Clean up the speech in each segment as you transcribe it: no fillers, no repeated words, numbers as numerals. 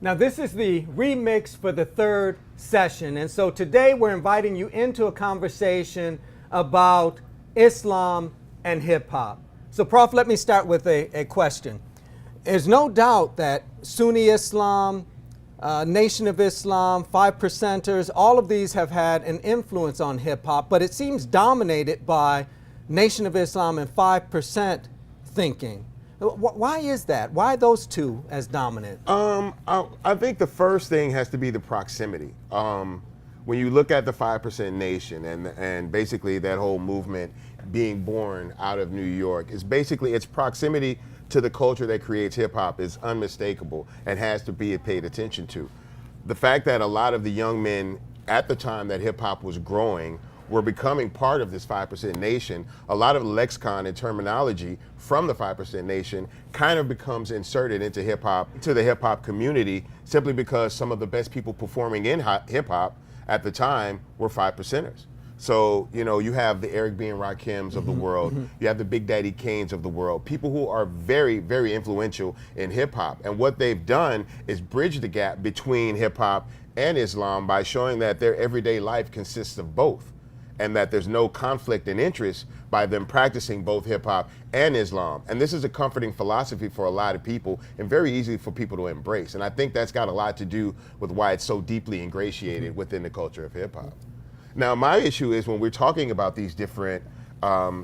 Now, this is the remix for the third session. And so today we're inviting you into a conversation about Islam and hip hop. So, Prof, let me start with a question. There's no doubt that Sunni Islam, Nation of Islam, Five Percenters, all of these have had an influence on hip hop, but it seems dominated by Nation of Islam and 5% thinking. Why is that? Why those two as dominant? I think the first thing has to be the proximity. When you look at the 5% Nation and basically that whole movement being born out of New York, is basically its proximity to the culture that creates hip hop is unmistakable and has to be paid attention to. The fact that a lot of the young men at the time that hip hop was growing were becoming part of this 5% Nation, a lot of lexicon and terminology from the 5% Nation kind of becomes inserted into hip hop, to the hip hop community, simply because some of the best people performing in hip hop at the time were 5%ers. So, you know, you have the Eric B. and Rakims of the world, you have the Big Daddy Kanes of the world, people who are very, very influential in hip hop. And what they've done is bridge the gap between hip hop and Islam by showing that their everyday life consists of both, and that there's no conflict in interest by them practicing both hip hop and Islam. And this is a comforting philosophy for a lot of people and very easy for people to embrace. And I think that's got a lot to do with why it's so deeply ingratiated within the culture of hip hop. Now, my issue is when we're talking about these different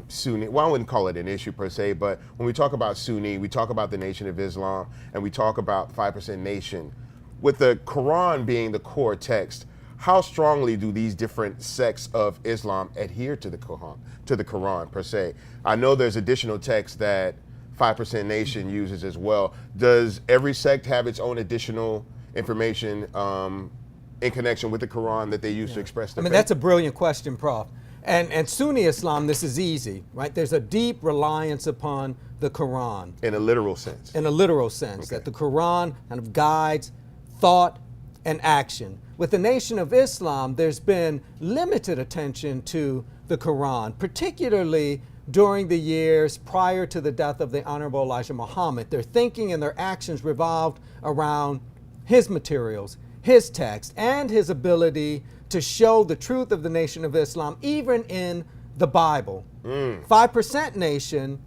Sunni, well, I wouldn't call it an issue per se, but when we talk about Sunni, we talk about the Nation of Islam, and we talk about 5% Nation. With the Quran being the core text, how strongly do these different sects of Islam adhere to the Quran per se? I know there's additional texts that 5% Nation uses as well. Does every sect have its own additional information in connection with the Quran that they use to express their faith? That's a brilliant question, Prof. And Sunni Islam, this is easy, right? There's a deep reliance upon the Quran. In a literal sense. In a literal sense, that the Quran kind of guides thought and action. With the Nation of Islam, there's been limited attention to the Quran, particularly during the years prior to the death of the Honorable Elijah Muhammad. Their thinking and their actions revolved around his materials, his text, and his ability to show the truth of the Nation of Islam, even in the Bible. 5% Nation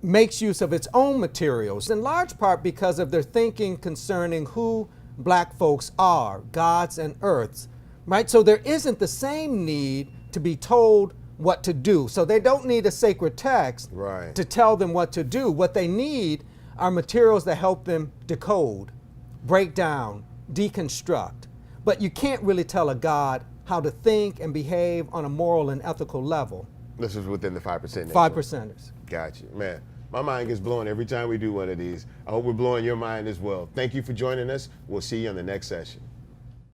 makes use of its own materials, in large part because of their thinking concerning who black folks are, gods and earths, right? So there isn't the same need to be told what to do. So they don't need a sacred text to tell them what to do. What they need are materials that help them decode, break down, deconstruct. But you can't really tell a God how to think and behave on a moral and ethical level. This is within the 5%. 5%ers. Gotcha. Man, my mind gets blown every time we do one of these. I hope we're blowing your mind as well. Thank you for joining us. We'll see you on the next session.